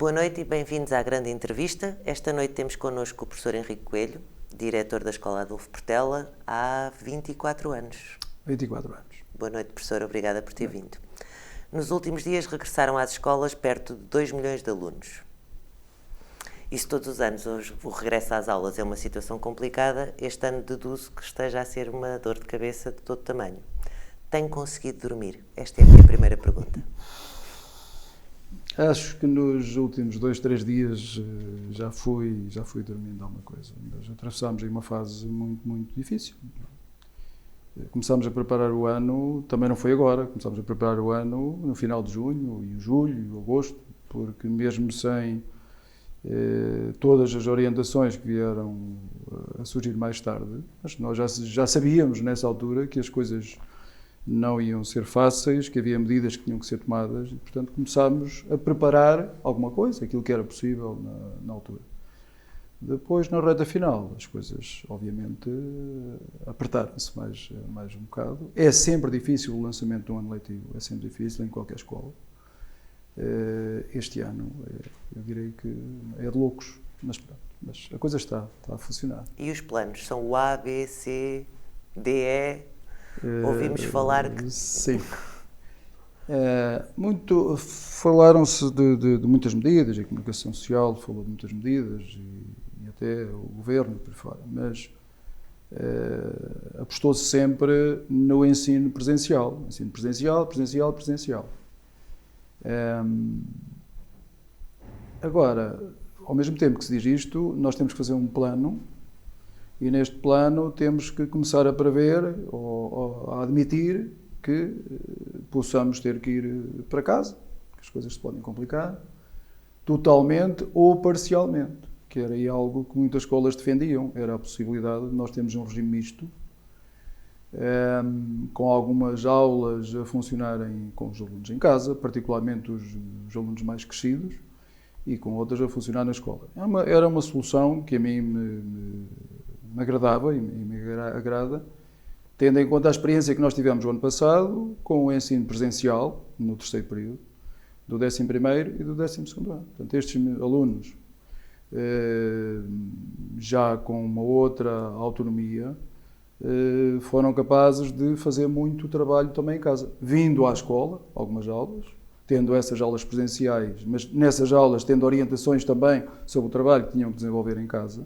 Boa noite e bem-vindos à grande entrevista. Esta noite temos connosco o professor Henrique Coelho, diretor da Escola Adolfo Portela, há 24 anos. 24 anos. Boa noite, professor. Obrigada por ter vindo. Nos últimos dias regressaram às escolas perto de 2 milhões de alunos. E se todos os anos o regresso às aulas é uma situação complicada, este ano deduzo que esteja a ser uma dor de cabeça de todo tamanho. Tem conseguido dormir? Esta é a minha primeira pergunta. Acho que nos últimos 2, 3 dias já fui dormindo alguma coisa. Mas atravessámos aí uma fase muito difícil. Começámos a preparar o ano, também não foi agora, começámos a preparar o ano no final de junho, e julho, e agosto, porque mesmo sem todas as orientações que vieram a surgir mais tarde, mas nós já sabíamos nessa altura que as coisas não iam ser fáceis, que havia medidas que tinham que ser tomadas e, portanto, começámos a preparar alguma coisa, aquilo que era possível na altura. Depois, na reta final, as coisas, obviamente, apertaram-se mais um bocado. É sempre difícil o lançamento de um ano letivo, é sempre difícil em qualquer escola. Este ano, eu direi que é de loucos, mas a coisa está a funcionar. E os planos? São o A, B, C, D, E? Ouvimos falar que... Sim. Falaram-se de muitas medidas, a comunicação social falou de muitas medidas e até o governo por fora, mas apostou-se sempre no ensino presencial. Ensino presencial. Agora, ao mesmo tempo que se diz isto, nós temos que fazer um plano. E neste plano temos que começar a prever ou a admitir que possamos ter que ir para casa, que as coisas se podem complicar, totalmente ou parcialmente, que era aí algo que muitas escolas defendiam, era a possibilidade de nós termos um regime misto, com algumas aulas a funcionarem com os alunos em casa, particularmente os alunos mais crescidos, e com outras a funcionar na escola. Era uma solução que a mim me agradava e me agrada, tendo em conta a experiência que nós tivemos o ano passado com o ensino presencial, no terceiro período, do 11º e do 12º ano. Portanto, estes alunos, já com uma outra autonomia, foram capazes de fazer muito trabalho também em casa, vindo à escola, algumas aulas, tendo essas aulas presenciais, mas nessas aulas tendo orientações também sobre o trabalho que tinham que desenvolver em casa.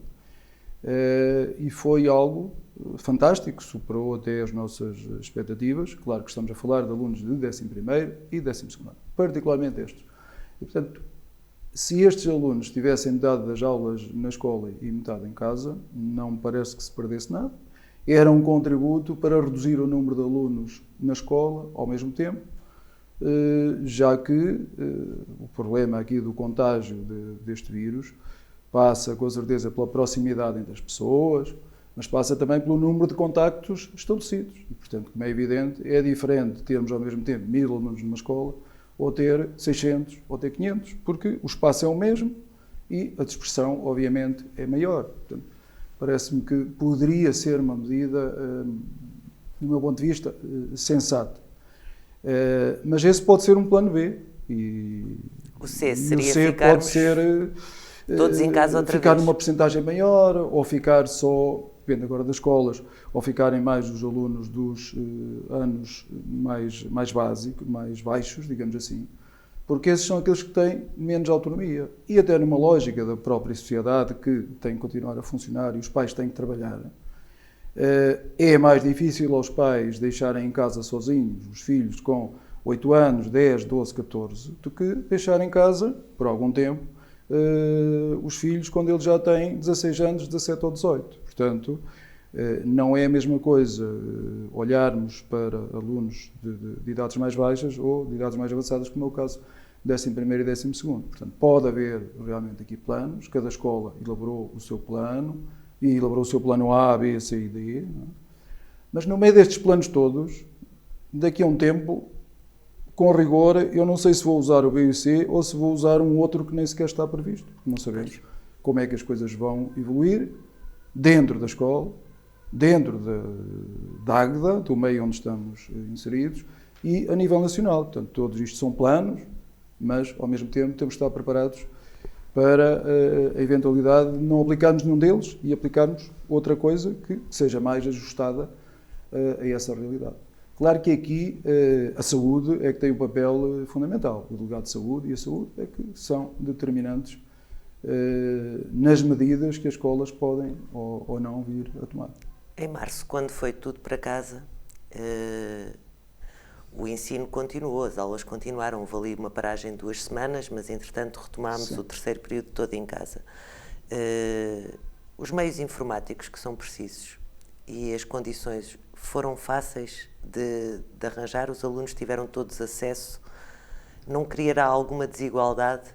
E foi algo fantástico, superou até as nossas expectativas. Claro que estamos a falar de alunos de 11º e 12º ano, particularmente estes. E, portanto, se estes alunos tivessem metade das aulas na escola e metade em casa, não me parece que se perdesse nada. Era um contributo para reduzir o número de alunos na escola ao mesmo tempo, já que o problema aqui do contágio deste vírus passa, com certeza, pela proximidade entre as pessoas, mas passa também pelo número de contactos estabelecidos. E, portanto, como é evidente, é diferente termos ao mesmo tempo 1000 alunos numa escola, ou ter 600, ou ter 500, porque o espaço é o mesmo e a dispersão, obviamente, é maior. Portanto, parece-me que poderia ser uma medida, do meu ponto de vista, sensata. Mas esse pode ser um plano B. E o C seria o C ficarmos... pode ser... todos em casa outra ficar vez. Numa percentagem maior, ou ficar só, depende agora das escolas, ou ficarem mais os alunos dos anos mais básicos, mais baixos, digamos assim, porque esses são aqueles que têm menos autonomia. E até numa lógica da própria sociedade que tem que continuar a funcionar e os pais têm que trabalhar, é mais difícil aos pais deixarem em casa sozinhos os filhos com 8 anos, 10, 12, 14, do que deixar em casa, por algum tempo, os filhos quando eles já têm 16 anos, 17 ou 18. Portanto, não é a mesma coisa olharmos para alunos de idades mais baixas ou de idades mais avançadas, como é o caso do 11º e 12º. Portanto, pode haver realmente aqui planos, cada escola elaborou o seu plano, e elaborou o seu plano A, B, C e D, não é? Mas no meio destes planos todos, daqui a um tempo, com rigor, eu não sei se vou usar o B e o C ou se vou usar um outro que nem sequer está previsto. Não sabemos como é que as coisas vão evoluir dentro da escola, dentro da Águeda, do meio onde estamos inseridos, e a nível nacional. Portanto, todos isto são planos mas, ao mesmo tempo, temos que estar preparados para a eventualidade de não aplicarmos nenhum deles e aplicarmos outra coisa que seja mais ajustada a essa realidade. Claro que aqui a saúde é que tem um papel fundamental. O delegado de saúde e a saúde é que são determinantes nas medidas que as escolas podem ou não vir a tomar. Em março, quando foi tudo para casa, o ensino continuou, as aulas continuaram. Houve ali uma paragem de 2 semanas, mas entretanto retomámos o terceiro período todo em casa. Os meios informáticos que são precisos e as condições foram fáceis de arranjar? Os alunos tiveram todos acesso? Não criará alguma desigualdade?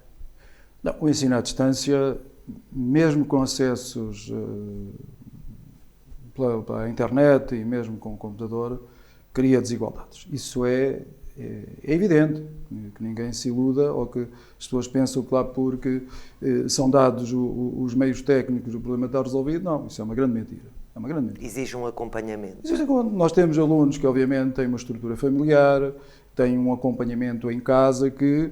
Não, o ensino à distância, mesmo com acessos pela internet e mesmo com o computador, cria desigualdades. Isso é evidente, que ninguém se iluda ou que as pessoas pensam que lá porque são dados os meios técnicos o problema está resolvido. Não, isso é uma grande mentira. É uma grande mentira. Exige um acompanhamento. Nós temos alunos que, obviamente, têm uma estrutura familiar, têm um acompanhamento em casa que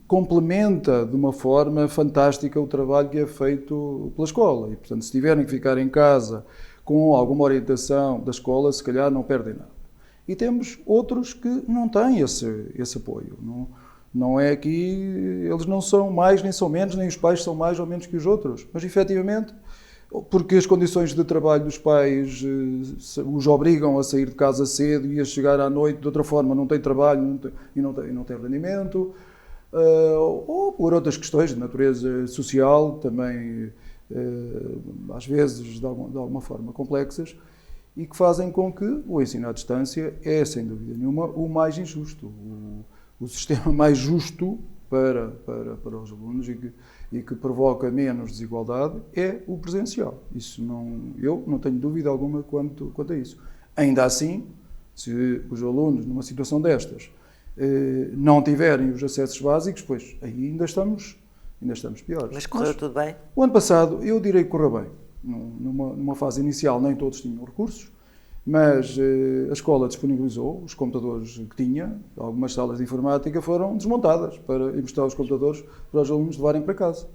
complementa de uma forma fantástica o trabalho que é feito pela escola. E, portanto, se tiverem que ficar em casa com alguma orientação da escola, se calhar não perdem nada. E temos outros que não têm esse apoio. Não é que eles não são mais nem são menos, nem os pais são mais ou menos que os outros. Mas, efetivamente, porque as condições de trabalho dos pais os obrigam a sair de casa cedo e a chegar à noite, de outra forma não têm trabalho e não têm rendimento, ou por outras questões de natureza social, também às vezes de alguma forma complexas, e que fazem com que o ensino à distância é, sem dúvida nenhuma, o mais injusto, o sistema mais justo para os alunos e que provoca menos desigualdade é o presencial. Eu não tenho dúvida alguma quanto a isso. Ainda assim, se os alunos, numa situação destas, não tiverem os acessos básicos, pois aí ainda estamos piores. Mas correu tudo bem? O ano passado, eu direi que correu bem. Numa fase inicial, nem todos tinham recursos, mas a escola disponibilizou os computadores que tinha. Algumas salas de informática foram desmontadas para emprestar os computadores para os alunos levarem para casa.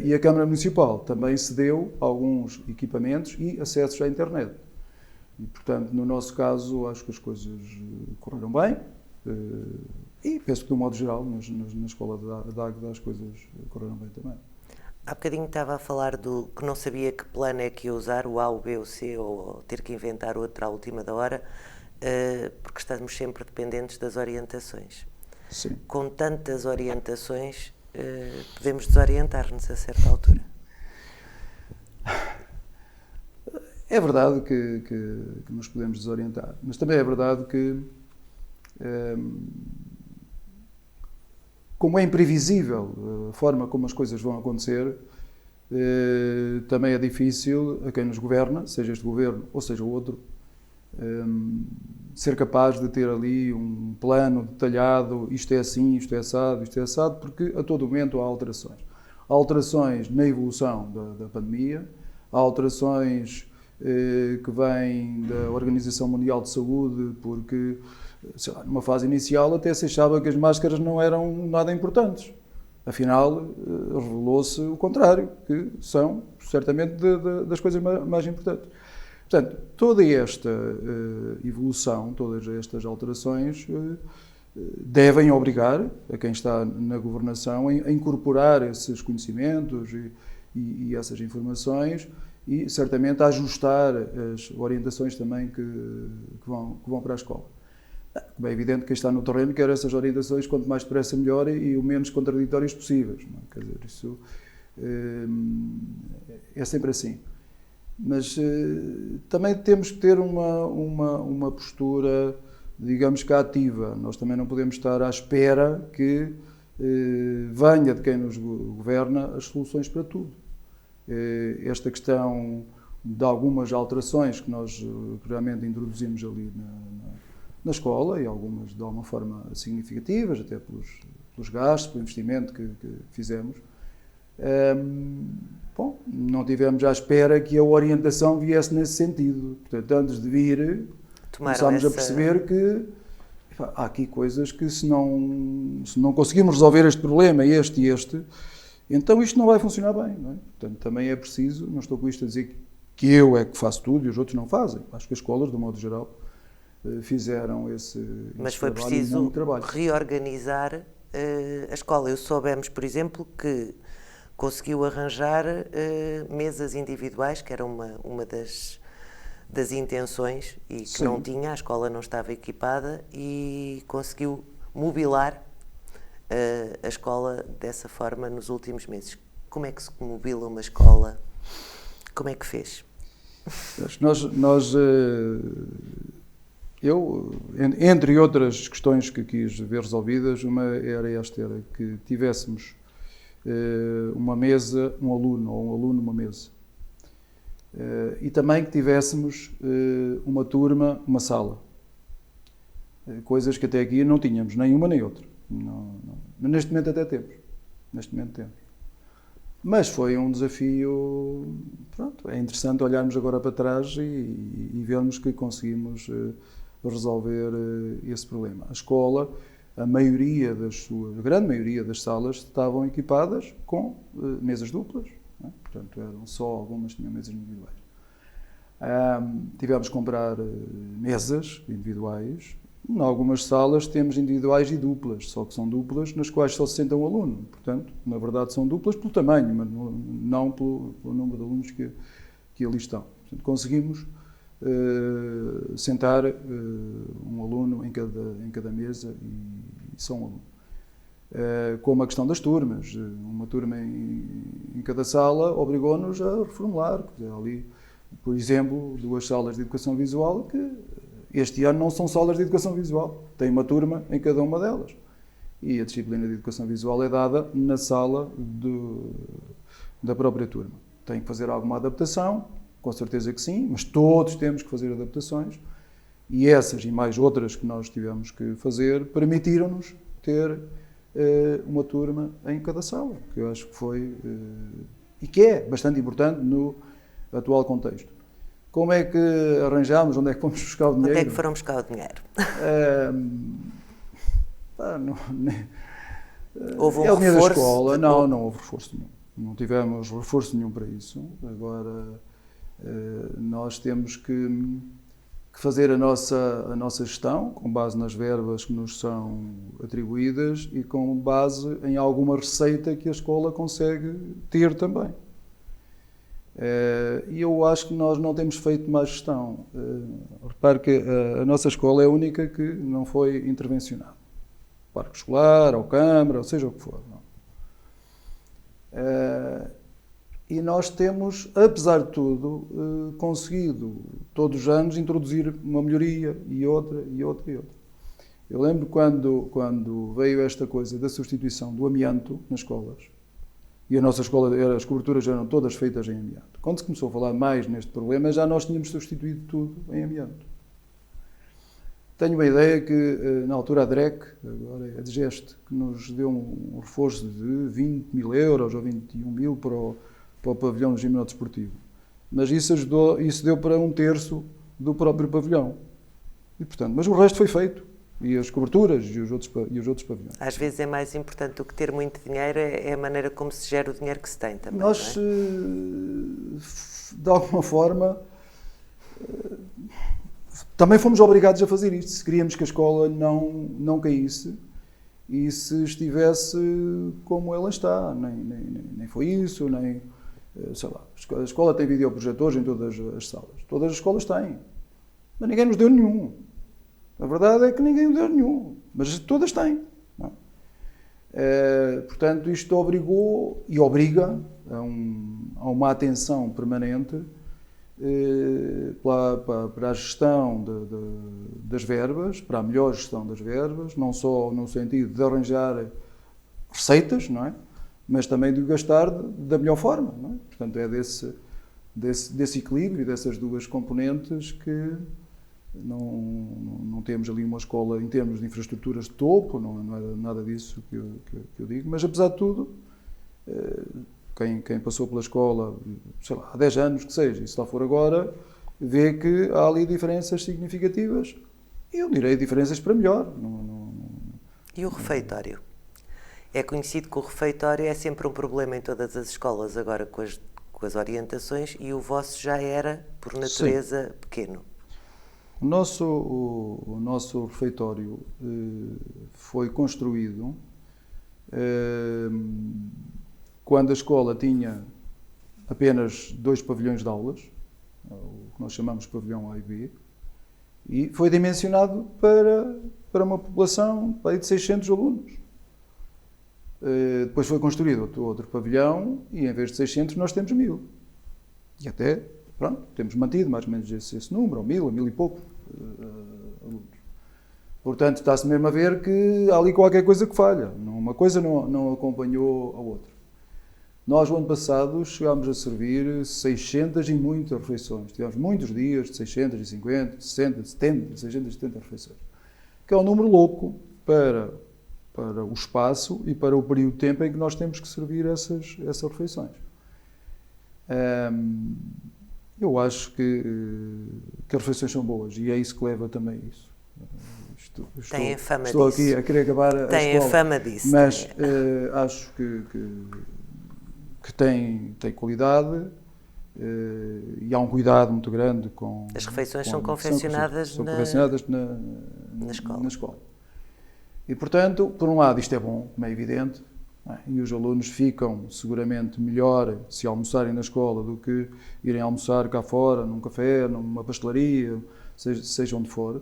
E a Câmara Municipal também cedeu alguns equipamentos e acessos à internet. E, portanto, no nosso caso, acho que as coisas correram bem. E penso que, de um modo geral, na escola da Águeda as coisas correram bem também. Há bocadinho estava a falar do que não sabia que plano é que ia usar, o A, o B, o C, ou ter que inventar outro à última da hora, porque estamos sempre dependentes das orientações. Sim. Com tantas orientações, podemos desorientar-nos a certa altura. É verdade que nos podemos desorientar, mas também é verdade que, como é imprevisível a forma como as coisas vão acontecer, também é difícil a quem nos governa, seja este governo ou seja o outro, ser capaz de ter ali um plano detalhado, isto é assim, isto é assado, porque a todo momento há alterações. Há alterações na evolução da pandemia, há alterações que vêm da Organização Mundial de Saúde, porque numa fase inicial até se achava que as máscaras não eram nada importantes. Afinal, revelou-se o contrário, que são certamente das coisas mais importantes. Portanto, toda esta evolução, todas estas alterações devem obrigar a quem está na governação a incorporar esses conhecimentos e essas informações e certamente a ajustar as orientações também que vão para a escola. É evidente que quem está no terreno quer essas orientações quanto mais depressa melhor e o menos contraditórias possíveis. Não é? Quer dizer, isso é sempre assim. Mas também temos que ter uma postura, digamos que ativa. Nós também não podemos estar à espera que venha de quem nos governa as soluções para tudo. Esta questão de algumas alterações que nós realmente introduzimos ali na escola, e algumas de alguma forma significativas, até pelos gastos, pelo investimento que fizemos, não tivemos à espera que a orientação viesse nesse sentido. Portanto, antes de vir, começámos a perceber que há aqui coisas que se não conseguirmos resolver este problema, este e este, então isto não vai funcionar bem, não é? Portanto, também é preciso, não estou com isto a dizer que eu é que faço tudo e os outros não fazem. Acho que as escolas, de um modo geral, fizeram esse Mas foi trabalho, preciso muito trabalho. reorganizar a escola. Eu soubemos, por exemplo, que conseguiu arranjar mesas individuais, que era uma das intenções e que não tinha, a escola não estava equipada, e conseguiu mobilar a escola dessa forma nos últimos meses. Como é que se mobila uma escola? Como é que fez? Eu, entre outras questões que quis ver resolvidas, uma era que tivéssemos uma mesa, um aluno, ou um aluno, uma mesa. E também que tivéssemos uma turma, uma sala. Coisas que até aqui não tínhamos, nem uma nem outra. Neste momento até temos. Mas foi um desafio, pronto, é interessante olharmos agora para trás e vermos que conseguimos resolver esse problema. A escola, a grande maioria das salas estavam equipadas com mesas duplas, não é? Portanto, algumas tinham mesas individuais. Tivemos que comprar mesas individuais. Em algumas salas temos individuais e duplas, só que são duplas nas quais só se senta um aluno. Portanto, na verdade são duplas pelo tamanho, mas não pelo número de alunos que ali estão. Portanto, conseguimos sentar um aluno em cada mesa e só um aluno. Como a questão das turmas. Uma turma em cada sala obrigou-nos a reformular. Ali, por exemplo, 2 salas de educação visual que este ano não são salas de educação visual. Tem uma turma em cada uma delas. E a disciplina de educação visual é dada na sala da própria turma. Tem que fazer alguma adaptação, com certeza que sim, mas todos temos que fazer adaptações. E essas e mais outras que nós tivemos que fazer permitiram-nos ter uma turma em cada sala, que eu acho que foi e que é bastante importante no atual contexto. Como é que arranjámos? Onde é que fomos buscar o dinheiro? Onde é que foram buscar o dinheiro? Houve um reforço? Da escola. Não houve reforço nenhum. Não tivemos reforço nenhum para isso. Agora, nós temos que fazer a nossa gestão com base nas verbas que nos são atribuídas e com base em alguma receita que a escola consegue ter também. E eu acho que nós não temos feito má gestão. Repare que a nossa escola é a única que não foi intervencionada. Parque escolar, ou câmara, ou seja o que for. Não. E nós temos, apesar de tudo, conseguido todos os anos introduzir uma melhoria e outra. Eu lembro quando veio esta coisa da substituição do amianto nas escolas. E a nossa escola, as coberturas eram todas feitas em amianto. Quando se começou a falar mais neste problema, já nós tínhamos substituído tudo em amianto. Tenho uma ideia que, na altura, a DREC, agora é a DGEST, que nos deu um reforço de 20 mil euros ou 21 mil para o pavilhão do ginásio desportivo. Mas isso deu para 1/3 do próprio pavilhão. E, portanto, mas o resto foi feito. E as coberturas e os outros pavilhões. Às vezes é mais importante do que ter muito dinheiro, é a maneira como se gera o dinheiro que se tem também. Nós, não é? De alguma forma, também fomos obrigados a fazer isto. Se queríamos que a escola não caísse e se estivesse como ela está. Nem foi isso, nem... Sei lá, a escola tem videoprojetores em todas as salas. Todas as escolas têm. Mas ninguém nos deu nenhum. A verdade é que ninguém deu nenhum, mas todas têm. Não é? Portanto, isto obrigou e obriga a uma atenção permanente para a gestão das verbas, para a melhor gestão das verbas, não só no sentido de arranjar receitas, não é? Mas também de gastar da melhor forma. Não é? Portanto, é desse equilíbrio, dessas duas componentes que não temos ali uma escola em termos de infraestruturas de topo, não é nada disso que eu digo, mas apesar de tudo, quem passou pela escola, sei lá, há 10 anos que seja, e se lá for agora, vê que há ali diferenças significativas Eu direi diferenças para melhor. E o refeitório? É conhecido que o refeitório é sempre um problema em todas as escolas, agora com as orientações, e o vosso já era, por natureza, pequeno. O nosso refeitório foi construído quando a escola tinha apenas 2 pavilhões de aulas, o que nós chamamos de pavilhão A e B, e foi dimensionado para uma população de 600 alunos. Depois foi construído outro pavilhão e em vez de 600 nós temos 1000. E até, pronto, temos mantido mais ou menos esse número, ou 1000 e pouco alunos. Portanto, está-se mesmo a ver que há ali qualquer coisa que falha. Uma coisa não acompanhou a outra. Nós, o ano passado, chegámos a servir 600 e muitas refeições. Tivemos muitos dias de 650, 60, 70, 670 refeições. Que é um número louco para o espaço e para o período de tempo em que nós temos que servir essas refeições. Eu acho que as refeições são boas e é isso que leva também a isso. Tem fama disso. Estou aqui a querer acabar a escola. Tem fama disso. Mas acho que tem qualidade e há um cuidado muito grande com... As refeições são confeccionadas na escola. E, portanto, por um lado, isto é bom, como é evidente, e os alunos ficam seguramente melhor se almoçarem na escola do que irem almoçar cá fora, num café, numa pastelaria, seja onde for.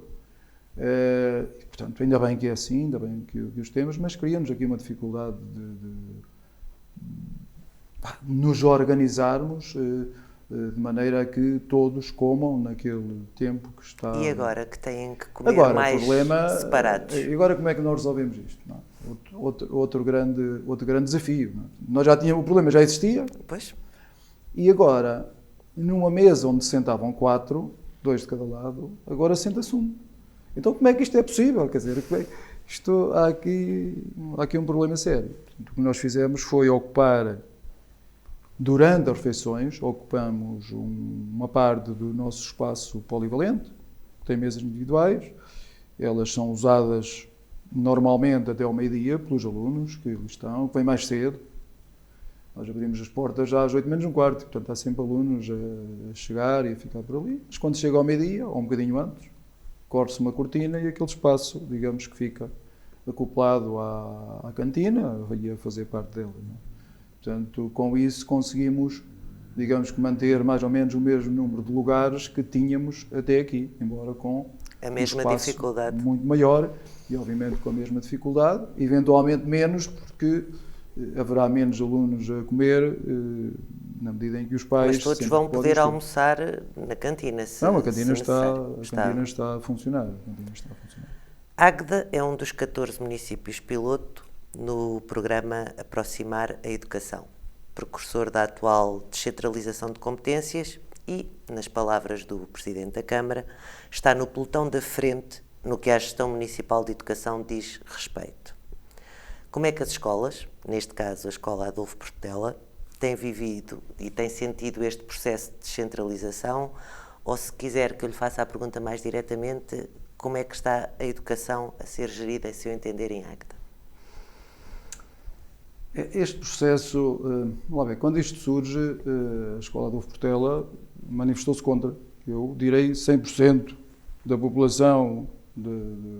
E, portanto, ainda bem que é assim, ainda bem que os temos, mas criamos aqui uma dificuldade de nos organizarmos de maneira a que todos comam naquele tempo que está... E agora que têm que comer mais separados? Agora como é que nós resolvemos isto? Não? Outro grande desafio. Não? Nós já tínhamos, o problema já existia. Pois. E agora, numa mesa onde se sentavam 4, 2 de cada lado, agora senta-se 1. Então como é que isto é possível? Quer dizer, há aqui um problema sério. Portanto, o que nós fizemos foi ocupar... Durante as refeições, ocupamos uma parte do nosso espaço polivalente, que tem mesas individuais. Elas são usadas normalmente até ao meio-dia pelos alunos que estão, que vêm mais cedo. Nós abrimos as portas já às 8 menos um quarto, portanto há sempre alunos a chegar e a ficar por ali. Mas quando chega ao meio-dia, ou um bocadinho antes, corre-se uma cortina e aquele espaço, digamos que fica acoplado à cantina e a fazer parte dela. Não é? Portanto, com isso conseguimos, digamos que manter mais ou menos o mesmo número de lugares que tínhamos até aqui, embora com a mesma dificuldade muito maior e obviamente com a mesma dificuldade, eventualmente menos porque haverá menos alunos a comer na medida em que os pais... Mas todos vão poder almoçar na cantina. Não, a cantina está a funcionar. Águeda é um dos 14 municípios piloto no programa Aproximar a Educação, precursor da atual descentralização de competências e, nas palavras do Presidente da Câmara, está no pelotão da frente no que a gestão municipal de educação diz respeito. Como é que as escolas, neste caso a Escola Adolfo Portela, têm vivido e têm sentido este processo de descentralização? Ou, se quiser que eu lhe faça a pergunta mais diretamente, como é que está a educação a ser gerida, a seu entender, em Águeda? Este processo, quando isto surge, a Escola Adolfo Portela manifestou-se contra. Eu direi 100% da população, de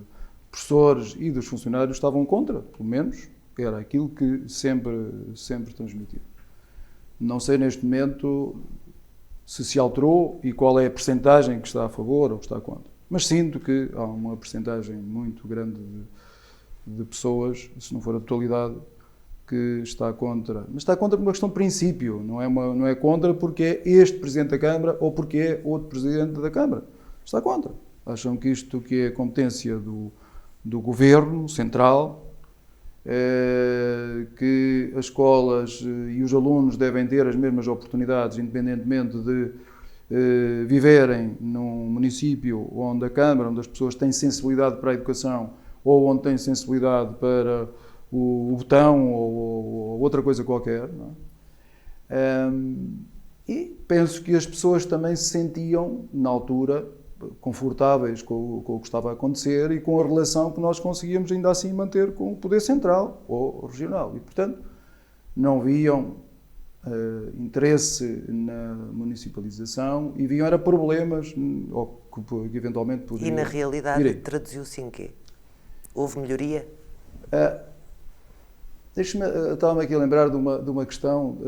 professores e dos funcionários estavam contra, pelo menos era aquilo que sempre transmitiu. Não sei neste momento se alterou e qual é a percentagem que está a favor ou que está contra. Mas sinto que há uma percentagem muito grande de pessoas, se não for a totalidade, que está contra. Mas está contra por uma questão de princípio, não é contra porque é este Presidente da Câmara ou porque é outro Presidente da Câmara. Está contra. Acham que isto que é competência do Governo Central, que as escolas e os alunos devem ter as mesmas oportunidades, independentemente de viverem num município onde a Câmara, onde as pessoas têm sensibilidade para a educação ou onde têm sensibilidade para o botão ou outra coisa qualquer. Não é? E penso que as pessoas também se sentiam, na altura, confortáveis com o que estava a acontecer e com a relação que nós conseguíamos ainda assim manter com o poder central ou regional. E, portanto, não viam interesse na municipalização e viam era problemas ou que eventualmente poderiam... E na realidade traduziu-se em quê? Houve melhoria? Estava-me aqui a lembrar de uma questão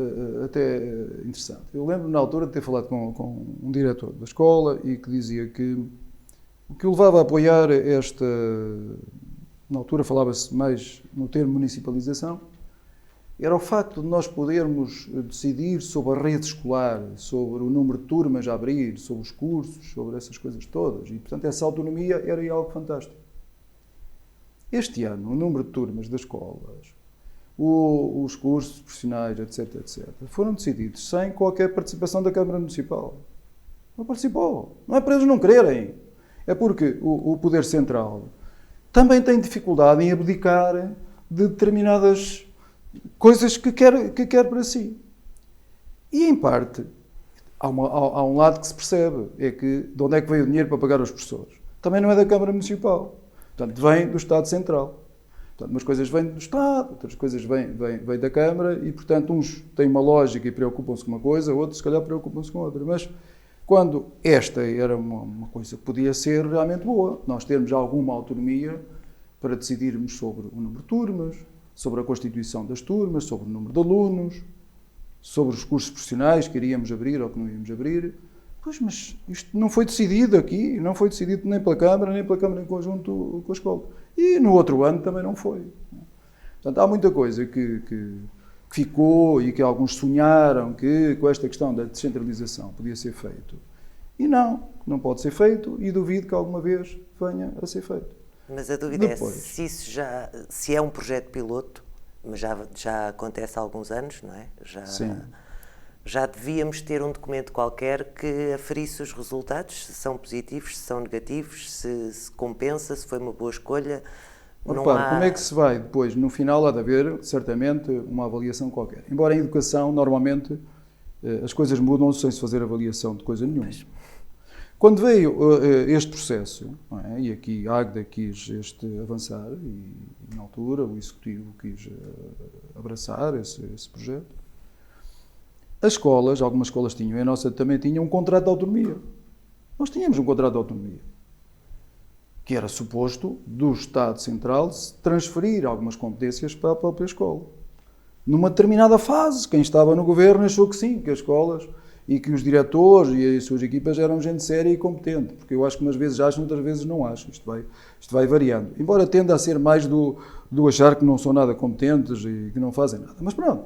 até interessante. Eu lembro na altura de ter falado com um diretor da escola e que dizia que o que o levava a apoiar esta... Na altura falava-se mais no termo municipalização, era o facto de nós podermos decidir sobre a rede escolar, sobre o número de turmas a abrir, sobre os cursos, sobre essas coisas todas. E, portanto, essa autonomia era algo fantástico. Este ano, o número de turmas das escolas, os cursos profissionais, etc., foram decididos sem qualquer participação da Câmara Municipal. Não participou. Não é para eles não quererem. É porque o Poder Central também tem dificuldade em abdicar de determinadas coisas que quer para si. E, em parte, há um lado que se percebe, é que de onde é que veio o dinheiro para pagar os professores? Também não é da Câmara Municipal. Portanto, vem do Estado Central. Portanto, umas coisas vêm do Estado, outras coisas vêm da Câmara e, portanto, uns têm uma lógica e preocupam-se com uma coisa, outros, se calhar, preocupam-se com outra. Mas, quando esta era uma coisa que podia ser realmente boa, nós termos alguma autonomia para decidirmos sobre o número de turmas, sobre a constituição das turmas, sobre o número de alunos, sobre os cursos profissionais que iríamos abrir ou que não iríamos abrir. Pois, mas isto não foi decidido aqui, não foi decidido nem pela Câmara em conjunto com a escola. E no outro ano também não foi. Portanto, há muita coisa que ficou e que alguns sonharam que com esta questão da descentralização podia ser feito. E não pode ser feito e duvido que alguma vez venha a ser feito. Mas a dúvida é se é um projeto piloto, mas já acontece há alguns anos, não é? Sim. Já devíamos ter um documento qualquer que aferisse os resultados, se são positivos, se são negativos, se compensa, se foi uma boa escolha. Como é que se vai depois? No final há de haver, certamente, uma avaliação qualquer. Embora em educação, normalmente, as coisas mudam sem se fazer avaliação de coisa nenhuma. Mas... Quando veio este processo, não é? E aqui a Águeda quis avançar, e na altura o Executivo quis abraçar esse projeto, as escolas, algumas escolas tinham, e a nossa também tinha um contrato de autonomia. Nós tínhamos um contrato de autonomia, que era suposto do Estado Central se transferir algumas competências para a própria escola. Numa determinada fase, quem estava no governo achou que sim, que as escolas e que os diretores e as suas equipas eram gente séria e competente, porque eu acho que umas vezes acham, outras vezes não acham. Isto vai variando. Embora tenda a ser mais do achar que não são nada competentes e que não fazem nada. Mas pronto,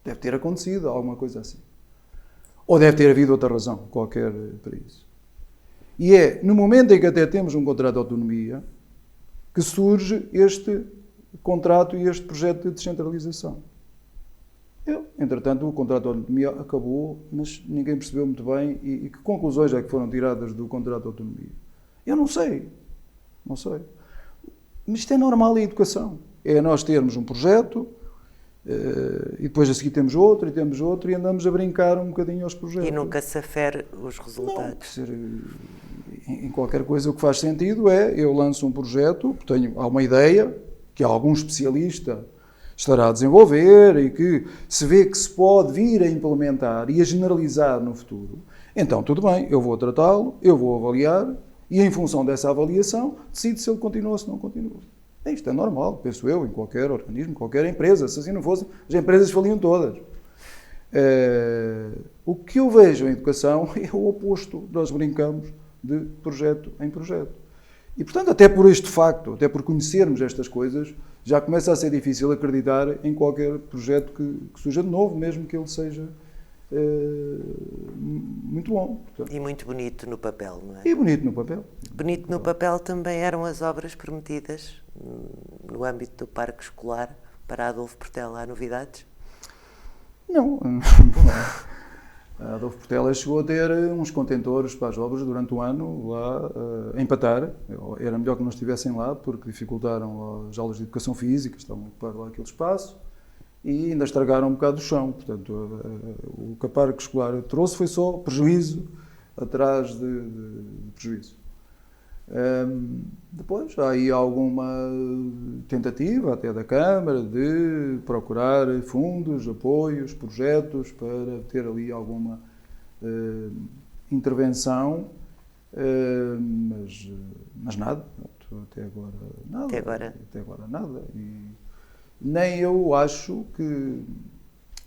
deve ter acontecido alguma coisa assim. Ou deve ter havido outra razão qualquer para isso. E é no momento em que até temos um contrato de autonomia que surge este contrato e este projeto de descentralização. Entretanto, o contrato de autonomia acabou, mas ninguém percebeu muito bem e que conclusões é que foram tiradas do contrato de autonomia. Eu não sei. Mas isto é normal em educação. É nós termos um projeto e depois a seguir temos outro e andamos a brincar um bocadinho aos projetos. E nunca se afere os resultados. Não, em qualquer coisa o que faz sentido é eu lanço um projeto, há uma ideia que algum especialista estará a desenvolver e que se vê que se pode vir a implementar e a generalizar no futuro, então tudo bem, eu vou tratá-lo, eu vou avaliar e em função dessa avaliação decido se ele continua ou se não continua. Isto é normal, penso eu, em qualquer organismo, qualquer empresa. Se assim não fosse, as empresas faliam todas. O que eu vejo em educação é o oposto. Nós brincamos de projeto em projeto. E, portanto, até por este facto, até por conhecermos estas coisas, já começa a ser difícil acreditar em qualquer projeto que surja de novo, mesmo que ele seja muito bom. Portanto. E muito bonito no papel, não é? E bonito no papel. Bonito no papel também eram as obras prometidas no âmbito do parque escolar para Adolfo Portela. Há novidades? Não. A Adolfo Portela chegou a ter uns contentores para as obras durante um ano lá a empatar. Era melhor que não estivessem lá porque dificultaram as aulas de educação física, estavam a ocupar lá aquele espaço e ainda estragaram um bocado o chão. Portanto, o que a parque escolar trouxe foi só prejuízo atrás de prejuízo. Depois há aí alguma tentativa até da Câmara de procurar fundos, apoios, projetos para ter ali alguma intervenção, mas nada, até agora nada. Até agora nada. E nem eu acho que...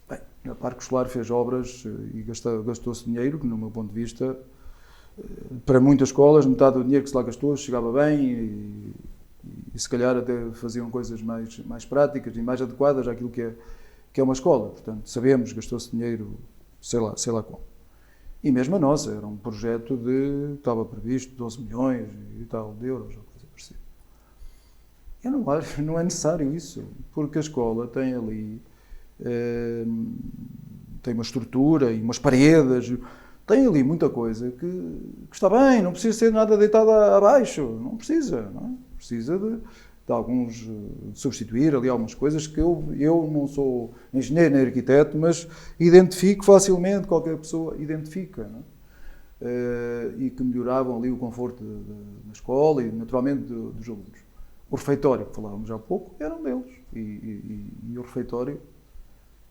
Bem, a Parque Escolar fez obras e gastou-se dinheiro, que no meu ponto de vista, para muitas escolas, metade do dinheiro que se lá gastou chegava bem e se calhar até faziam coisas mais práticas e mais adequadas àquilo que é uma escola. Portanto, sabemos, gastou-se dinheiro, sei lá como. E mesmo a nossa, era um projeto estava previsto 12 milhões e tal de euros, ou coisa parecida. Eu não acho, não é necessário isso, porque a escola tem ali, tem uma estrutura e umas paredes, tem ali muita coisa que está bem, não precisa ser nada deitada abaixo, não precisa, não é? Precisa de substituir ali algumas coisas que eu não sou engenheiro nem arquiteto, mas identifico facilmente, qualquer pessoa identifica, não é? E que melhoravam ali o conforto da escola e naturalmente dos alunos. O refeitório, que falávamos há pouco, era um deles. E o refeitório,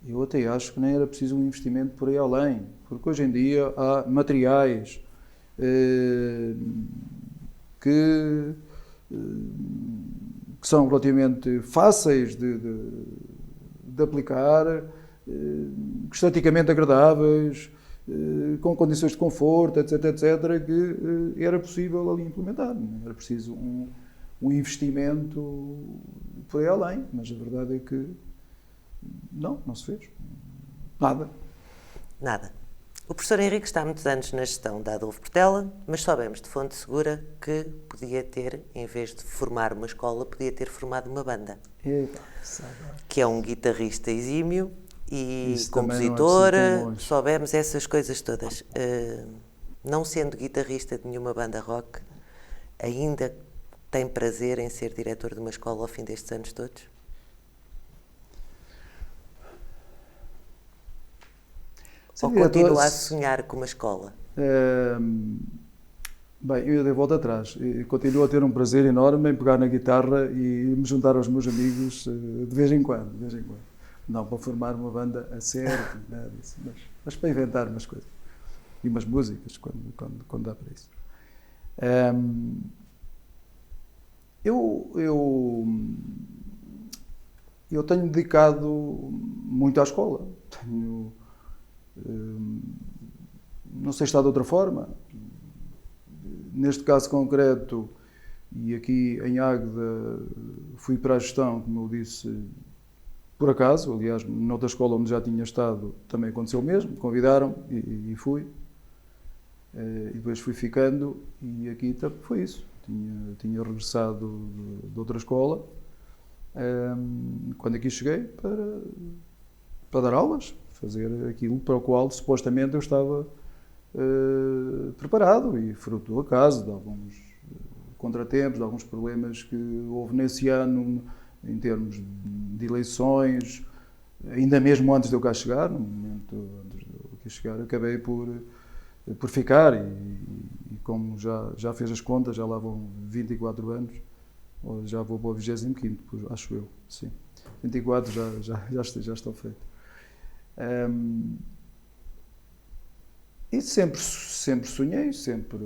eu até acho que nem era preciso um investimento por aí além, porque hoje em dia há materiais que são relativamente fáceis de aplicar, esteticamente agradáveis, com condições de conforto, etc., que era possível ali implementar. Não era preciso um investimento por aí além, mas a verdade é que não se fez. Nada. O professor Henrique está há muitos anos na gestão da Adolfo Portela, mas soubemos de fonte segura que podia ter, em vez de formar uma escola, podia ter formado uma banda. Que é um guitarrista exímio e compositor, soubemos essas coisas todas. Não sendo guitarrista de nenhuma banda rock, ainda tem prazer em ser diretor de uma escola ao fim destes anos todos? Ou continua a sonhar com uma escola? Bem, eu dei volta atrás. Eu continuo a ter um prazer enorme em pegar na guitarra e me juntar aos meus amigos de vez em quando. Não para formar uma banda a sério, nada disso, mas para inventar umas coisas. E umas músicas, quando dá para isso. Eu tenho dedicado muito à escola. Não sei se está de outra forma. Neste caso concreto, e aqui em Águeda, fui para a gestão, como eu disse, por acaso. Aliás, noutra escola onde já tinha estado também aconteceu o mesmo. Convidaram e fui. E depois fui ficando e aqui foi isso. Tinha regressado de outra escola quando aqui cheguei para dar aulas, fazer aquilo para o qual supostamente eu estava preparado, e fruto do acaso, de alguns contratempos, de alguns problemas que houve nesse ano em termos de eleições, ainda mesmo antes de eu cá chegar, no momento antes de eu cá chegar, acabei por ficar e como já fez as contas, já lá vão 24 anos, ou já vou para o 25º, acho eu, sim. 24 já estão feitos. E sempre sonhei, sempre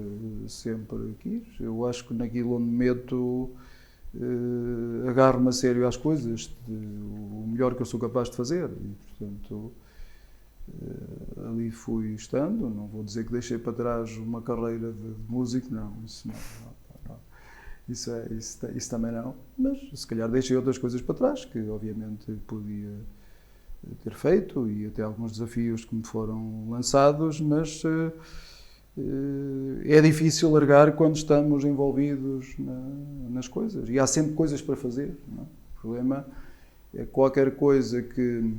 quis. Eu acho que naquilo onde me meto, agarro-me a sério às coisas, o melhor que eu sou capaz de fazer. E, portanto, ali fui estando. Não vou dizer que deixei para trás uma carreira de músico, não. Isso não. Isso também não. Mas se calhar deixei outras coisas para trás, que obviamente podia ter feito, e até alguns desafios que me foram lançados, mas é difícil largar quando estamos envolvidos nas coisas, e há sempre coisas para fazer, não é? O problema é qualquer coisa que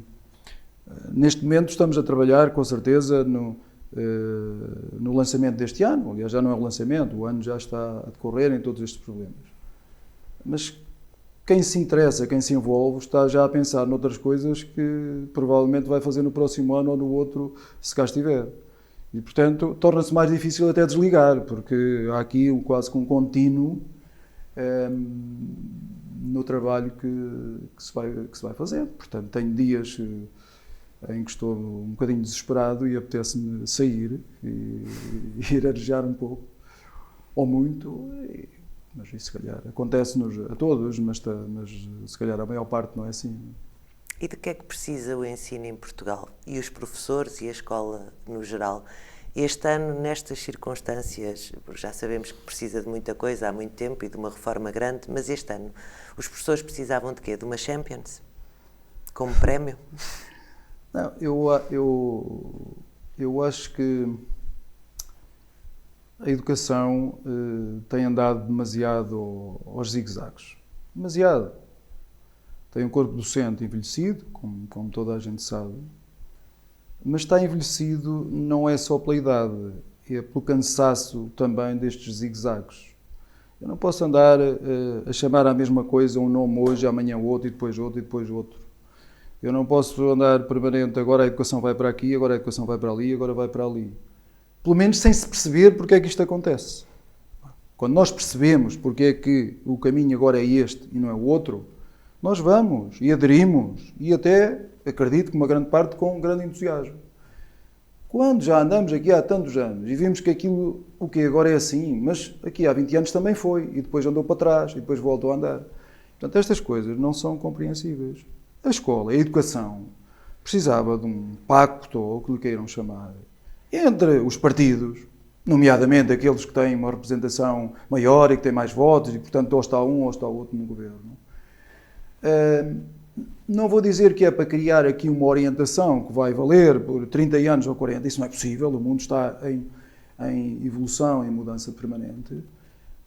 neste momento estamos a trabalhar com certeza no lançamento deste ano. Aliás, já não é o lançamento, o ano já está a decorrer em todos estes problemas, mas quem se interessa, quem se envolve, está já a pensar noutras coisas que provavelmente vai fazer no próximo ano ou no outro, se cá estiver. E, portanto, torna-se mais difícil até desligar, porque há aqui quase que um contínuo no trabalho que se vai fazer. Portanto, tenho dias em que estou um bocadinho desesperado e apetece-me sair e ir arejar um pouco, ou muito, mas isso se calhar acontece-nos a todos, mas se calhar a maior parte não é assim. E de que é que precisa o ensino em Portugal? E os professores e a escola no geral? Este ano, nestas circunstâncias, já sabemos que precisa de muita coisa há muito tempo e de uma reforma grande, mas este ano, os professores precisavam de quê? De uma Champions? Como prémio? Não, eu acho que a educação tem andado demasiado aos zigue-zagues. Demasiado. Tem um corpo docente envelhecido, como toda a gente sabe, mas está envelhecido não é só pela idade, é pelo cansaço também destes zigue-zagues. Eu não posso andar a chamar à mesma coisa um nome hoje, amanhã outro, e depois outro, e depois outro. Eu não posso andar permanente, agora a educação vai para aqui, agora a educação vai para ali, agora vai para ali. Pelo menos sem se perceber porque é que isto acontece. Quando nós percebemos porque é que o caminho agora é este e não é o outro, nós vamos e aderimos e até, acredito que uma grande parte com um grande entusiasmo. Quando já andamos aqui há tantos anos e vimos que aquilo, o que agora é assim, mas aqui há 20 anos também foi, e depois andou para trás, e depois voltou a andar. Portanto, estas coisas não são compreensíveis. A escola, a educação, precisava de um pacto, ou o que lhe queiram chamar, entre os partidos, nomeadamente aqueles que têm uma representação maior e que têm mais votos, e portanto ou está um ou está o outro no governo. Não vou dizer que é para criar aqui uma orientação que vai valer por 30 anos ou 40, isso não é possível, o mundo está em evolução, em mudança permanente,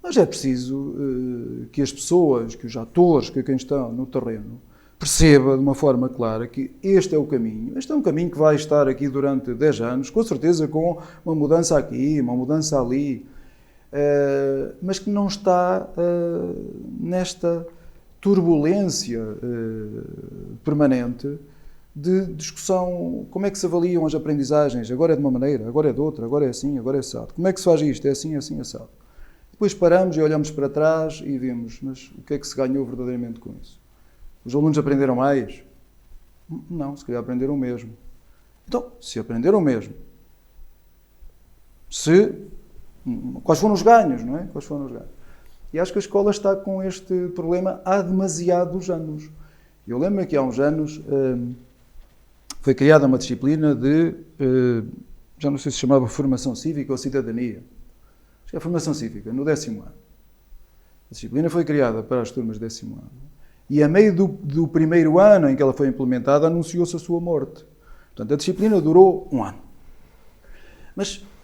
mas é preciso que as pessoas, que os atores, que quem estão no terreno, perceba de uma forma clara que este é o caminho. Este é um caminho que vai estar aqui durante 10 anos, com certeza com uma mudança aqui, uma mudança ali, mas que não está nesta turbulência permanente de discussão. Como é que se avaliam as aprendizagens? Agora é de uma maneira, agora é de outra, agora é assim, agora é assado. Como é que se faz isto? É assim, assim, assado. Depois paramos e olhamos para trás e vemos, mas o que é que se ganhou verdadeiramente com isso? Os alunos aprenderam mais? Não, se calhar aprenderam o mesmo. Então, se aprenderam o mesmo, quais foram os ganhos, não é? Quais foram os ganhos? E acho que a escola está com este problema há demasiados anos. Eu lembro-me que há uns anos foi criada uma disciplina de, já não sei se chamava formação cívica ou cidadania. Acho que é formação cívica, no 10º ano. A disciplina foi criada para as turmas do 10º ano. E a meio do primeiro ano em que ela foi implementada, anunciou-se a sua morte. Portanto, a disciplina durou 1 ano.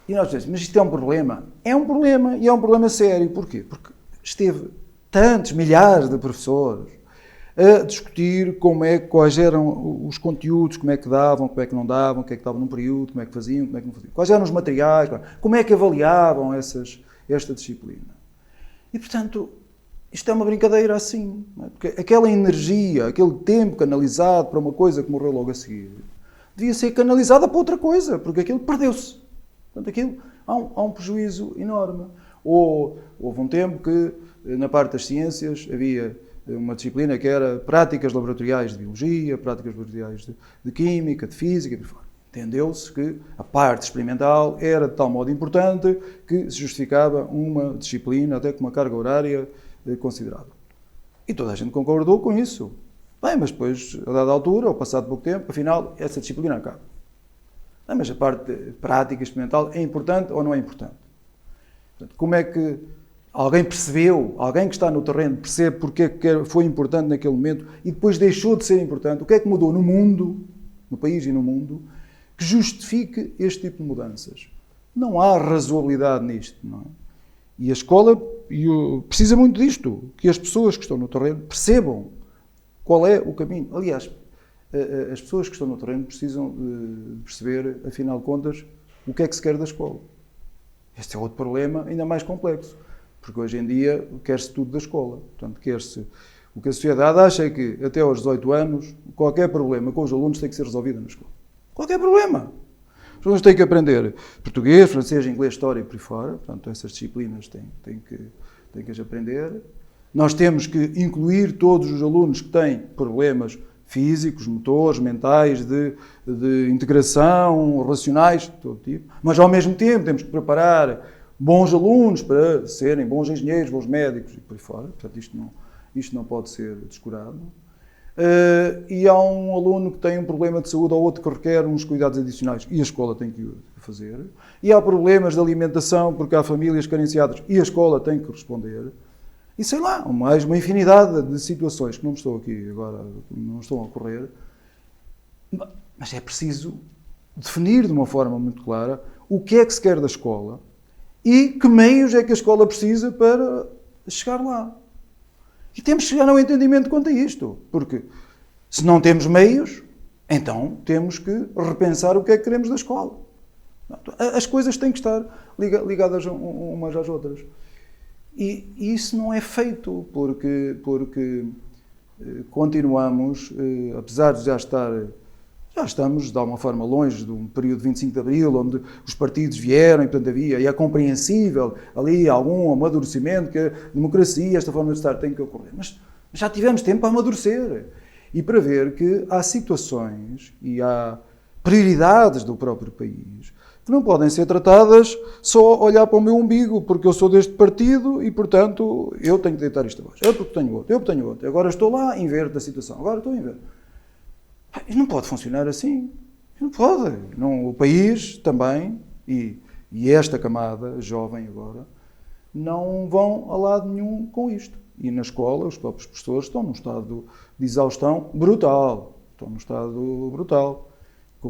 E nós dizemos, mas isto é um problema? É um problema, e é um problema sério. Porquê? Porque esteve tantos, milhares de professores a discutir quais eram os conteúdos, como é que davam, como é que não davam, o que é que estavam num período, como é que faziam, como é que não faziam. Quais eram os materiais, como é que avaliavam esta disciplina. E, portanto, isto é uma brincadeira assim, não é? Porque aquela energia, aquele tempo canalizado para uma coisa que morreu logo a seguir, devia ser canalizada para outra coisa, porque aquilo perdeu-se. Portanto, aquilo há um prejuízo enorme. Ou houve um tempo que, na parte das ciências, havia uma disciplina que era práticas laboratoriais de biologia, práticas laboratoriais de química, de física, e por fora. Entendeu-se que a parte experimental era de tal modo importante que se justificava uma disciplina, até com uma carga horária considerável. E toda a gente concordou com isso. Bem, mas depois, a dada altura, ou passado pouco tempo, afinal, essa disciplina acaba. Bem, mas a parte prática experimental é importante ou não é importante? Portanto, como é que alguém percebeu, alguém que está no terreno percebe porque é que foi importante naquele momento e depois deixou de ser importante? O que é que mudou no mundo, no país e no mundo, que justifique este tipo de mudanças? Não há razoabilidade nisto, não é? E a escola precisa muito disto, que as pessoas que estão no terreno percebam qual é o caminho. Aliás, as pessoas que estão no terreno precisam de perceber, afinal de contas, o que é que se quer da escola. Este é outro problema ainda mais complexo, porque hoje em dia quer-se tudo da escola. Portanto, quer-se. O que a sociedade acha é que até aos 18 anos, qualquer problema com os alunos tem que ser resolvido na escola. Qualquer problema. Os alunos têm que aprender português, francês, inglês, história e por aí fora. Portanto, essas disciplinas têm que as aprender. Nós temos que incluir todos os alunos que têm problemas físicos, motores, mentais, de integração, relacionais, de todo tipo. Mas, ao mesmo tempo, temos que preparar bons alunos para serem bons engenheiros, bons médicos e por aí fora. Portanto, isto não pode ser descurado. E há um aluno que tem um problema de saúde ou outro que requer uns cuidados adicionais e a escola tem que o fazer. E há problemas de alimentação porque há famílias carenciadas e a escola tem que responder. E sei lá, mais uma infinidade de situações que não me estou aqui agora, não estão a ocorrer. Mas é preciso definir de uma forma muito clara o que é que se quer da escola e que meios é que a escola precisa para chegar lá. E temos que chegar ao entendimento quanto a isto, porque se não temos meios, então temos que repensar o que é que queremos da escola. As coisas têm que estar ligadas umas às outras. E isso não é feito, porque continuamos, apesar de já estamos, de alguma forma, longe de um período de 25 de Abril, onde os partidos vieram e, portanto, havia, e é compreensível ali algum amadurecimento que a democracia, esta forma de estar, tem que ocorrer. Mas já tivemos tempo para amadurecer e para ver que há situações e há prioridades do próprio país que não podem ser tratadas só olhar para o meu umbigo, porque eu sou deste partido e, portanto, eu tenho que deitar isto abaixo. Eu porque tenho outro. Agora estou lá, inverto a situação. Agora estou a inverter. Não pode funcionar assim. Não pode. Não, o país também, e esta camada jovem agora, não vão a lado nenhum com isto. E na escola, os próprios professores estão num estado de exaustão brutal. Como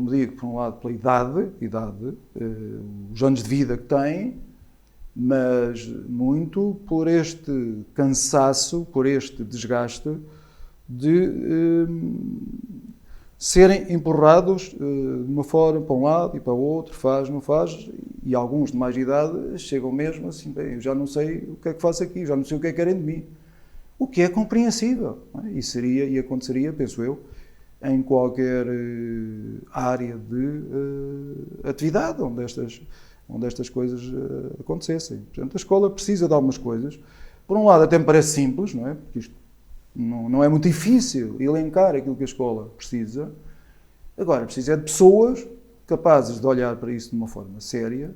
digo, por um lado, pela idade, os anos de vida que têm, mas muito por este cansaço, por este desgaste de serem empurrados de uma forma para um lado e para o outro, faz, não faz, e alguns de mais idade chegam mesmo assim, bem, eu já não sei o que é que faço aqui, já não sei o que é que querem de mim. O que é compreensível, não é? E aconteceria, penso eu, em qualquer área de atividade onde estas coisas acontecessem. Portanto, a escola precisa de algumas coisas. Por um lado, até me parece simples, não é? Porque isto não é muito difícil elencar aquilo que a escola precisa. Agora, precisa de pessoas capazes de olhar para isso de uma forma séria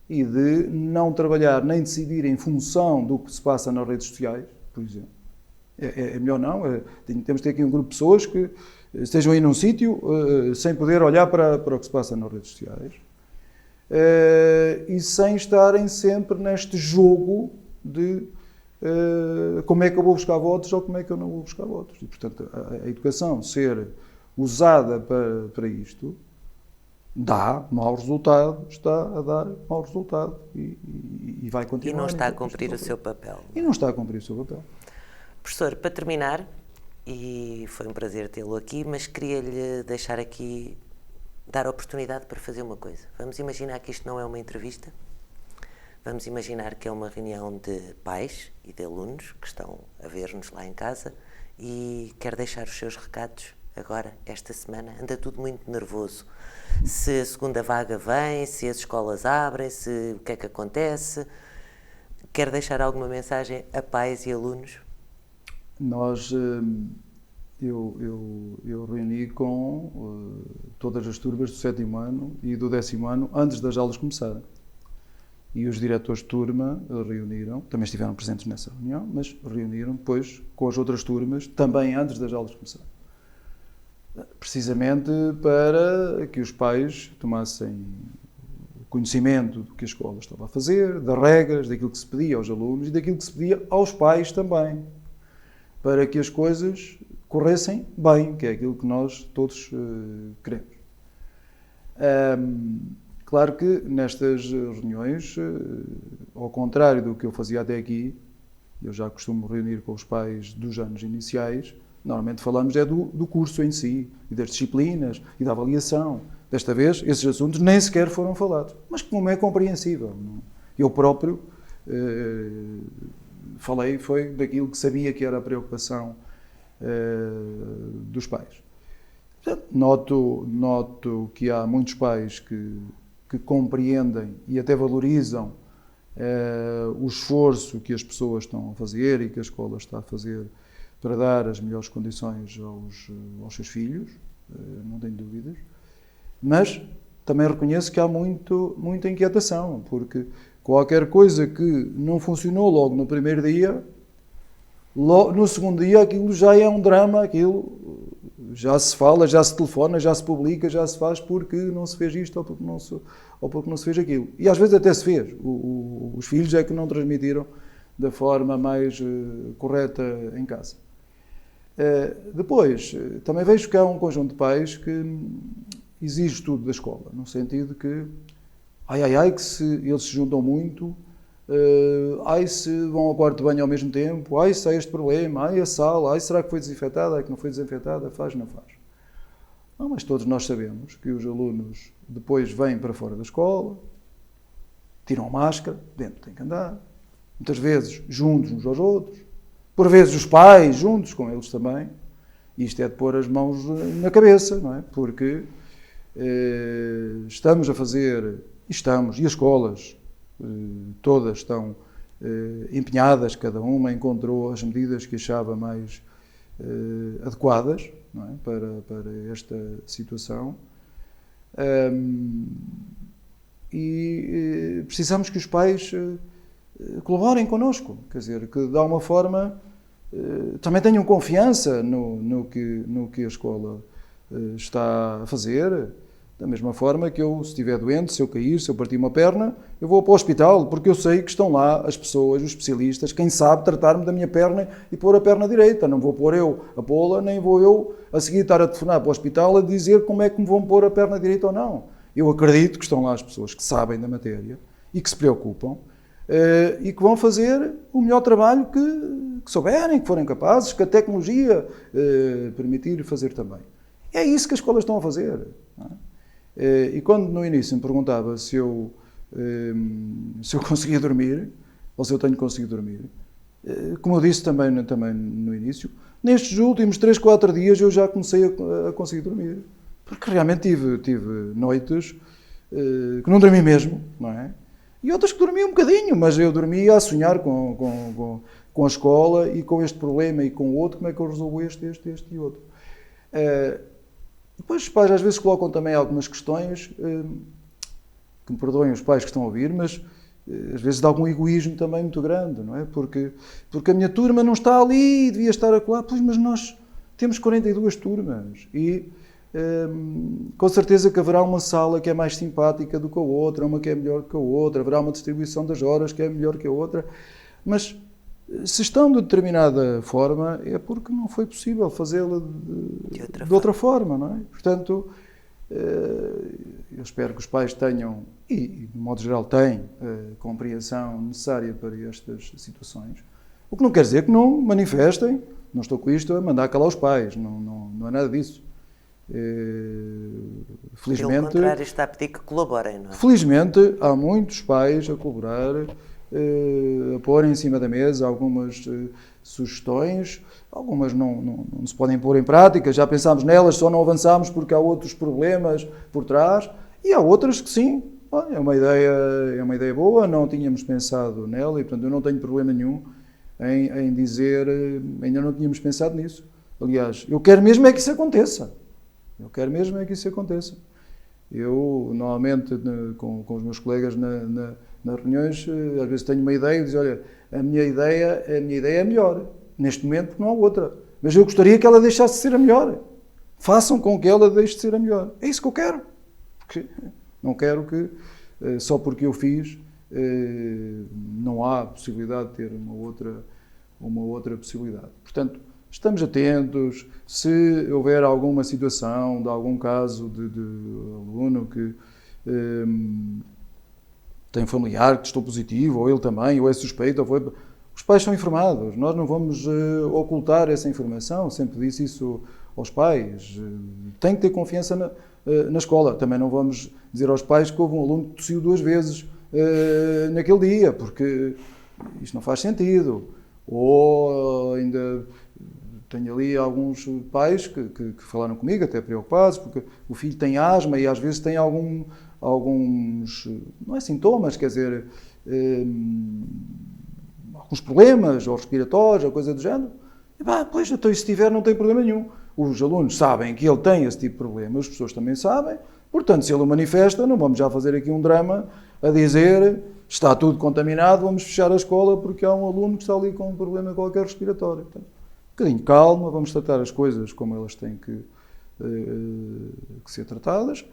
e de não trabalhar nem decidir em função do que se passa nas redes sociais, por exemplo. É melhor não. Temos de ter aqui um grupo de pessoas que estejam aí num sítio sem poder olhar para o que se passa nas redes sociais e sem estarem sempre neste jogo de como é que eu vou buscar votos ou como é que eu não vou buscar votos. E, portanto, a educação ser usada para isto dá mau resultado, está a dar mau resultado e vai continuar. E não está a cumprir o seu papel. Professor, para terminar, e foi um prazer tê-lo aqui, mas queria-lhe deixar aqui, dar a oportunidade para fazer uma coisa. Vamos imaginar que isto não é uma entrevista, vamos imaginar que é uma reunião de pais e de alunos que estão a ver-nos lá em casa e quer deixar os seus recados agora, esta semana. Anda tudo muito nervoso. Se a segunda vaga vem, se as escolas abrem, o que é que acontece. Quer deixar alguma mensagem a pais e alunos? Eu reuni com todas as turmas do 7º ano e do 10º ano antes das aulas começarem. E os diretores de turma reuniram, também estiveram presentes nessa reunião, mas reuniram depois com as outras turmas, também antes das aulas começarem. Precisamente para que os pais tomassem conhecimento do que a escola estava a fazer, das regras, daquilo que se pedia aos alunos e daquilo que se pedia aos pais também, para que as coisas corressem bem, que é aquilo que nós todos queremos. Claro que nestas reuniões, ao contrário do que eu fazia até aqui, eu já costumo reunir com os pais dos anos iniciais, normalmente falamos do curso em si, e das disciplinas, e da avaliação. Desta vez, esses assuntos nem sequer foram falados, mas como é compreensível. Eu próprio falei, foi daquilo que sabia que era a preocupação dos pais. Noto que há muitos pais que compreendem e até valorizam o esforço que as pessoas estão a fazer e que a escola está a fazer para dar as melhores condições aos seus filhos, não tenho dúvidas, mas também reconheço que há muita inquietação, porque qualquer coisa que não funcionou logo no primeiro dia, no segundo dia aquilo já é um drama, aquilo já se fala, já se telefona, já se publica, já se faz porque não se fez isto ou porque não se fez aquilo. E às vezes até se fez. Os filhos é que não transmitiram da forma mais correta em casa. Depois, também vejo que há um conjunto de pais que exige tudo da escola, no sentido que que eles se juntam muito, se vão ao quarto de banho ao mesmo tempo, se há este problema, a sala, será que foi desinfetada, que não foi desinfetada, faz, não faz. Não, mas todos nós sabemos que os alunos depois vêm para fora da escola, tiram a máscara, dentro tem que andar, muitas vezes juntos uns aos outros, por vezes os pais juntos com eles também. Isto é de pôr as mãos na cabeça, não é? Porque estamos a fazer, e as escolas todas estão empenhadas, cada uma encontrou as medidas que achava mais adequadas, não é? para esta situação. E precisamos que os pais colaborem connosco, quer dizer, que de alguma forma também tenham confiança no que a escola está a fazer. Da mesma forma que eu, se estiver doente, se eu cair, se eu partir uma perna, eu vou para o hospital, porque eu sei que estão lá as pessoas, os especialistas, quem sabe tratar-me da minha perna e pôr a perna direita. Não vou pôr eu a pô-la, nem vou eu a seguir estar a telefonar para o hospital a dizer como é que me vão pôr a perna direita ou não. Eu acredito que estão lá as pessoas que sabem da matéria e que se preocupam e que vão fazer o melhor trabalho que souberem, que forem capazes, que a tecnologia permitir fazer também. É isso que as escolas estão a fazer, não é? E quando no início me perguntava se eu conseguia dormir, ou se eu tenho conseguido dormir, como eu disse também no início, nestes últimos 3, 4 dias eu já comecei a conseguir dormir. Porque realmente tive noites que não dormi mesmo, não é? E outras que dormi um bocadinho, mas eu dormia a sonhar com a escola e com este problema e com o outro, como é que eu resolvo este e outro. Depois os pais às vezes colocam também algumas questões, que me perdoem os pais que estão a ouvir, mas às vezes dá algum egoísmo também muito grande, não é? Porque a minha turma não está ali e devia estar acolá. Pois, mas nós temos 42 turmas e com certeza que haverá uma sala que é mais simpática do que a outra, uma que é melhor que a outra, haverá uma distribuição das horas que é melhor que a outra, mas se estão de determinada forma, é porque não foi possível fazê-la de outra forma, não é? Portanto, eu espero que os pais tenham, e de modo geral têm, a compreensão necessária para estas situações. O que não quer dizer que não manifestem, não estou com isto a mandar calar os pais, não é nada disso. Felizmente, pelo contrário, está a pedir que colaborem, não é? Felizmente, há muitos pais a colaborar, a pôr em cima da mesa algumas sugestões, algumas não se podem pôr em prática, já pensámos nelas, só não avançámos porque há outros problemas por trás, e há outras que sim, é uma ideia boa, não tínhamos pensado nela e, portanto, eu não tenho problema nenhum em dizer, ainda não tínhamos pensado nisso. Aliás, eu quero mesmo é que isso aconteça. Eu, normalmente, com os meus colegas nas reuniões, às vezes tenho uma ideia e digo, olha, a minha ideia é melhor, neste momento, porque não há outra. Mas eu gostaria que ela deixasse de ser a melhor. Façam com que ela deixe de ser a melhor. É isso que eu quero. Porque não quero que, só porque eu fiz, não há possibilidade de ter uma outra possibilidade. Portanto, estamos atentos, se houver alguma situação, de algum caso de aluno que tem familiar que testou positivo, ou ele também, ou é suspeito, os pais são informados, nós não vamos ocultar essa informação, sempre disse isso aos pais, tem que ter confiança na escola, também não vamos dizer aos pais que houve um aluno que tossiu 2 vezes naquele dia, porque isto não faz sentido, ou ainda tenho ali alguns pais que falaram comigo, até preocupados, porque o filho tem asma e às vezes tem alguns, não é sintomas, quer dizer, alguns problemas, ou respiratórios, ou coisa do género. E pois, então, se tiver, não tem problema nenhum. Os alunos sabem que ele tem esse tipo de problema, as pessoas também sabem, portanto, se ele o manifesta, não vamos já fazer aqui um drama a dizer está tudo contaminado, vamos fechar a escola porque há um aluno que está ali com um problema qualquer respiratório. Portanto, um bocadinho de calma, vamos tratar as coisas como elas têm que ser tratadas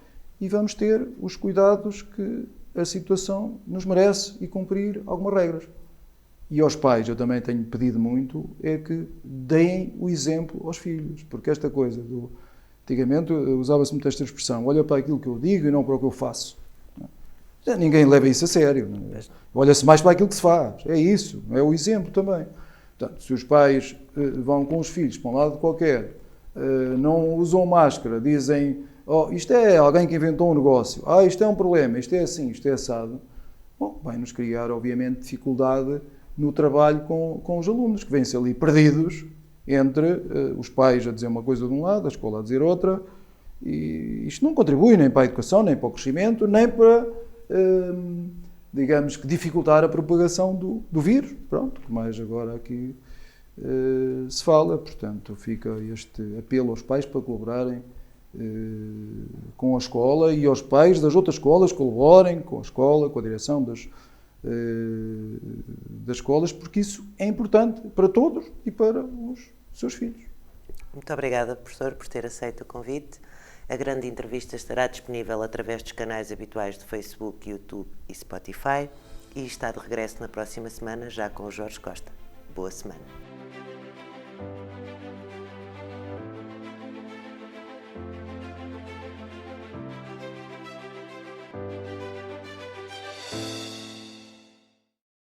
e vamos ter os cuidados que a situação nos merece e cumprir algumas regras. E aos pais, eu também tenho pedido muito, é que deem o exemplo aos filhos, porque esta coisa do... Antigamente usava-se muito esta expressão, olha para aquilo que eu digo e não para o que eu faço. Ninguém leva isso a sério. Olha-se mais para aquilo que se faz. É isso, é o exemplo também. Portanto, se os pais vão com os filhos para um lado qualquer, não usam máscara, dizem, isto é alguém que inventou um negócio, isto é um problema, isto é assim, isto é assado, vai-nos criar, obviamente, dificuldade no trabalho com os alunos, que vêm-se ali perdidos entre os pais a dizer uma coisa de um lado, a escola a dizer outra, e isto não contribui nem para a educação, nem para o crescimento, nem para, digamos que, dificultar a propagação do vírus, pronto, que mais agora aqui se fala. Portanto, fica este apelo aos pais para colaborarem com a escola e aos pais das outras escolas colaborem com a escola, com a direção das escolas, porque isso é importante para todos e para os seus filhos. Muito obrigada, professor, por ter aceito o convite. A grande entrevista estará disponível através dos canais habituais de Facebook, YouTube e Spotify e está de regresso na próxima semana, já com o Jorge Costa. Boa semana.